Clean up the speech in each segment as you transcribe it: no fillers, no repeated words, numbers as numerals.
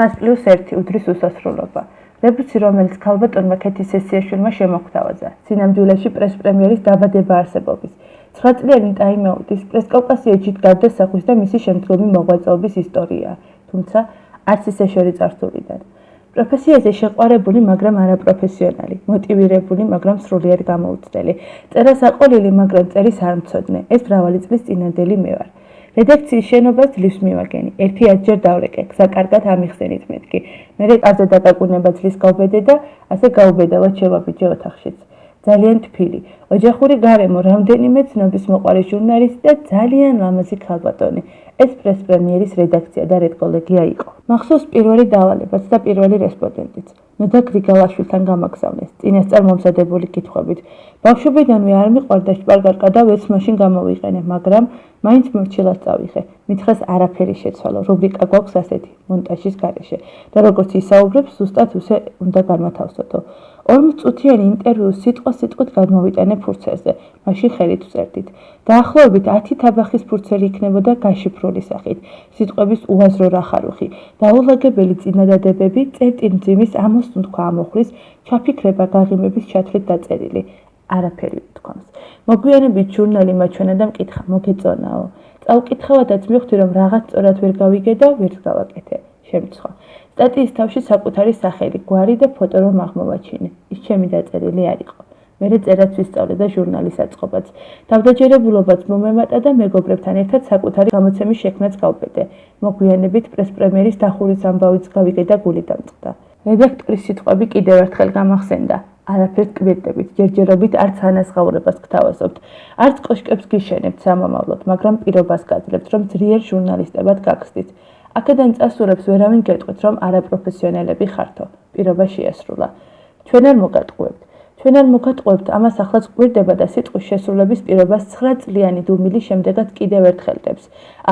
9+1 უდრის უსასრულობა. რებუცი, რომელიც ქალბატონმა ქეთი სესიაშვილმა შემოგვთავაზა, სინამდვილეში პრეს-პრემიერის დაბადება არსებობის, 9 წლიანი ტაიმაუტის პრესკავკასიაჩით გარდასახვის და მისი შემდგომი მოღვაწეობის ისტორიაა, თუმცა არც ისე შორიწარსულიდან. პროფესიაზე შეყვარებული, მაგრამ არაპროფესიონალი, მოტივირებული, მაგრამ სრულიად გამოუცდელი, წერას აყოლილი, მაგრამ წერის არ მცოდნე, ეს მრავალი წლის წინანდელი მე ვარ. რედაქციის შენობას ძლივს მივაგენი, 1-10 დავრეკე, გზა კარგად ამიხსენით მეთქი, მერე კარზე დაკაკუნება ძლივს გავბედე და ასე გავუბედავად შევაბიჯე ოთახშიც. ძალიან თბილი, ოჯახური გარემო, რამდენიმე ცნობის მოყვარე ჟურნალისტი და ძალიან ლამაზი ქალბატონი. ეს პრეს-პრემიერის რედაქცია და რედკოლეგია იყო. მახსოვს პირველი დავალებაც და პირველი რესპონდენტიც. ნოდა გრიგალაშვილთან გამაგზავნეს, წინასწარ მომზადებული კითხვებით. ბავშვობიდანვე არ მიყვარდა შპარგალკა და ვერც მაშინ გამოვიყენე, მაგრამ მაინც მორჩილად წავიხე. მითხრას არაფერი შეცვალო, რუბრიკა გვაქვს ასეთი, მონტაჟის გარეშე. და როგორც ისაუბრებს, ზუსტად უსე უნდა განმათავსოთო. 40 წუთიანი ინტერვიუ სიტყვა-სიტყვით გადმოვიტანე ფურცელზე, მაშინ ხელით ვწერდით. დაახლოებით 10 თაბახის ფურცელი იქნებოდა გაშიფრული სახით, სიტყვების უაზრო რახარუხი, დაულაგებელი წინადადებები, წერტილმძიმის ამოსუნთქვა ამოხლის, ჩაფიქრება გაღიმების ჩათვლით დაწერილი. არაფერი უთქვამს. მოგვიანებით ჟურნალი მაჩვენა და მკითხა, მოგეწონაო. წავკითხავადაც მივხვდი, რომ რაღაც სწორად ვერ გავიგე და ვერც გავაკეთე. შემცხვა. სტატიის თავში საკუთარი სახელი, გვარი და ფოტო რომ აღმოვაჩინე. ის ჩემი დაწერილი არ იყო. მერე წერაც ვისწავლე და ჟურნალის აწყობაც. თავდაჯერებულობაც მომემატა და მეგობრებთან ერთად საკუთარი გამოცემის შექმნაც გავბედე. მოგვიანებით პრეს-პრემიერის დახურის ამბავიც გავიგე და გული დამწყდა. რედაქტორის სიტყვები კიდევ ერთხელ გამახსენდა. არაფერს კვირდებით, ჯერჯერობით არც ანაზღაურებას გთავაზობთ, არც კოშკებს გიშენებთ სამომავლოდ, მაგრამ პირობას გაძლევთ, რომ ძლიერ ჟურნალისტებად გახსნით. აქედან წასულებს ვერავინ გეტყვით, რომ არაპროფესიონალები ხართო. პირობა შეასრულა. ჩვენ არ მოგატყუებთ, ამას ახლაც გვირდება და სიტყვის შესრულების პირობას 9 წლიანი დუმილი შემდეგაც კიდევ ერთხელ დებს.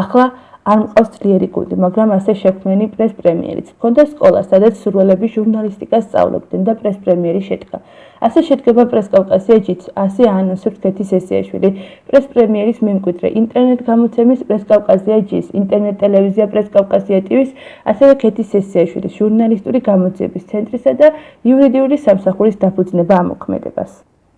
ახლა არ მყავს ძლიერი გუნდი, მაგრამ ასე შექმნენი პრეს-პრემიერიც. ჰქონდა სკოლა, სადაც სურველები ჟურნალისტიკას სწავლობდნენ და პრეს-პრემიერი შედგა. ასე შედგება პრესკავკასიაჩიც, ასე აანონსებს ქეთი სესიაშვილი, პრეს-პრემიერის მემკვიდრე, ინტერნეტ გამოცემის პრესკავკასიაჩის, ინტერნეტ ტელევიზია პრესკავკასია TV-ს, ასევე ქეთი სესიაშვილის ჟურნალისტური გამოძიების ცენტრისა და იურიდიული სამსახურის დაფუძნება ამოქმედებას.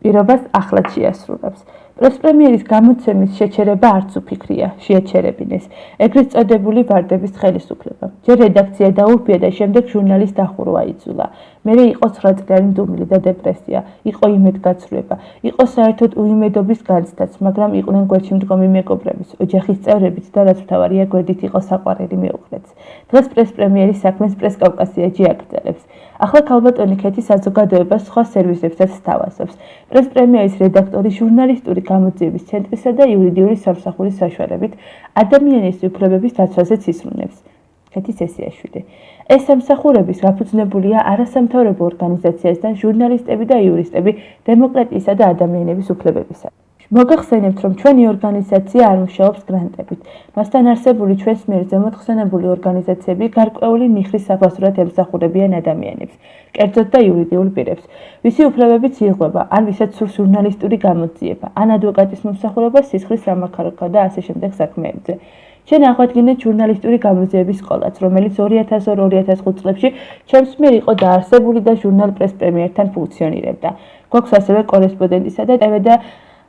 პირობას ახლაც შეასრულებს. პრეს-პრემიერის გამოცემის შეჩერება არც უფიქრია, შეაჩერებინეს. ეგრეთ წოდებული ვარდების ხელისუფლება. ჯერ რედაქცია დაურბია და შემდეგ ჟურნალის დახურვა იწულა. მერე იყო 9 წლიანი დუმილი და დეპრესია, იყო იმედგაცრუება, იყო საერთოდ უიმედობის განცდაც, მაგრამ იყვნენ გვერდში მდგომი მეგობრებიც, ოჯახის წევრებიც და რაც მთავარია, გვერდით იყო საყვარელი მეუღლეც. დღეს პრეს-პრემიერის საქმეს პრესკავკასიაჩი აგრძელებს. ახლა ქალბატონი ქეთი საზოგადოებას სხვა სერვისებსაც სთავაზობს. პრეს-პრემიერის რედაქტორი ჟურნალისტური გამოძიების ცენტრისა და იურიდიული სამსახურის საშუალებით ადამიანის უფლებების დაცვაზეც ისმუნებს. ქეთი სესიაშვილი. ეს სამსახურების გაფუძნებულია არასამთავრობო ორგანიზაციასთან ჟურნალისტები და იურისტები დემოკრატიისა და ადამიანების უფლებებისა. მოგახსენებთ, რომ ჩვენი ორგანიზაცია არ მუშაობს გრანტებით. მასთან არსებული ჩვენს მიერ ზემოთხსენებული ორგანიზაციები გარკვეული მიხრის საფასურად ემსახურებიან ადამიანებს, კერძოდ და იურიდიულ პირებს, ვისი უფლებებიც იღება, ან ვისაც სურს ჟურნალისტური გამოძიება, ან ადვოკატის მომსახურება სისხლის სამაქაროქა და ასე შემდეგ საქმეებზე. ჩვენ აღვადგინეთ ჟურნალისტური გამოძიების სკოლაც, რომელიც 2002-2005 წლებში ჩემს მიერ იყო დაარსებული და ჟურნალ პრეს-პრემიერთან ფუნქციონირებდა. გვაქვს ასევე კორესპონდენტისა და ტv და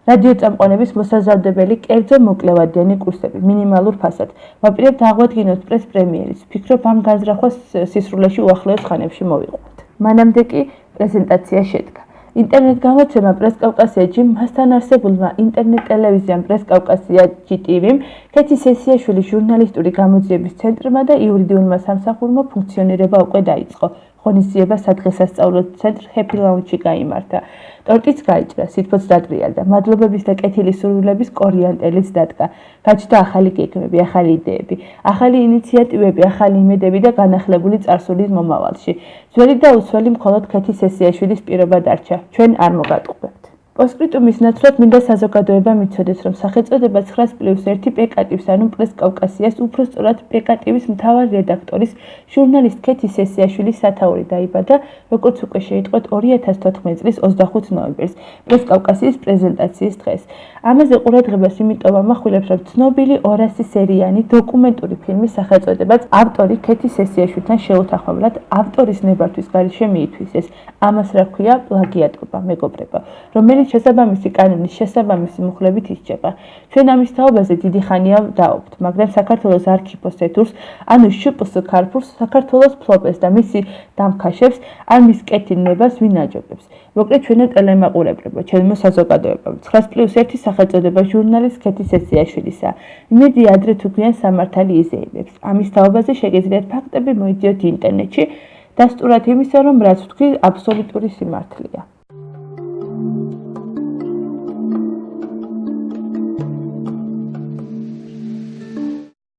რადიო წამყვანების მოსაზრდებელი კერძო მოკლევადიანი კურსები, მინიმალურ ფასად. ვაპირებთ აღვადგინოთ პრეს-პრემიერის. ვფიქრობ, ამ განზრახვას სისრულეში უახლოეს ხანებში მოვიყვანთ. მანამდე კი პრეზენტაცია შედგა. ინტერნეტ გამოცემა პრესკავკასიაჩი მასთან არსებულმა ინტერნეტ ტელევიზიამ პრესკავკასიაჩი TV-მ, ქეთი სესიაშვილის ჟურნალისტური გამოძიების ცენტრმა და იურიდიულმა სამსახურმა ფუნქციონირება უკვე დაიწყო. ღონისძიება სადღესასწაულო ცენტრ Happy Lounge-ში გაიმართა. ტორტიც გაიჭრა, სითბოც დატრიალდა, მადლობების და კეთილის სურვილების კორიანტელიც დადგა. გაჩნდა ახალი გეგმები, ახალი იდეები, ახალი ინიციატივები, ახალი იმედები და განახლებული წარსულის მომავალში. ძველი და უცვლელი მხოლოდ ქეთი სესიაშვილის პირობა დარჩა. ჩვენ არ მოგატყუებთ. პოსტსკრიპტუმის ნაცვლად მინდა საზოგადოებამ იცოდეს, რომ სახელწოდება 9+1 პეკატივს, ანუ პრეს კავკასიას, უფრო სწორად პეკატივის მთავარი რედაქტორის, ჟურნალისტ ქეთი სესიაშვილის სათაური დაიბადა, როგორც უკვე შეიტყვეთ 2014 წლის 25 ნოემბერს, პრეს კავკასიის პრეზენტაციის დღეს. ამაზე ყურადღებას იმიტომ ამახვილებს, რომ ცნობილი 200 სერიანი დოკუმენტური ფილმის სახელწოდებაც ავტორი ქეთი სესიაშვილთან შეუთანხმებლად ავტორის ნებართვის გარეშე მიითვისეს. ამას რა ქვია პლაგიატობა, მეგობრებო, რომელიც შესაბამისი კანონის შესაბამისი მუხლებით ისჯება. ჩვენ ამის თაობაზე დიდი ხანია ვდაობთ, მაგრამ საქართველოს არქიპოს ეთურს, ანუ შპს ქარფურს, საქართველოს ფლობელს და მისი დამქაშებს, ან მის კეთილნებას ვინ აჯობებს. მოკლედ ჩვენო ტელემაყურებლებო, ჩემო საზოგადოებამ 9+1 სახელწოდება ჟურნალის ქეთი სესიაშვილისა. იმედია ადრე თუ გვიან სამართალი იზეიმებს. ამის თაობაზე შეგეძლიათ ფაქტები მოიდიოთ ინტერნეტში, დასტურად იმისა, რომ რაც ვთქვი აბსოლუტური სიმართლეა.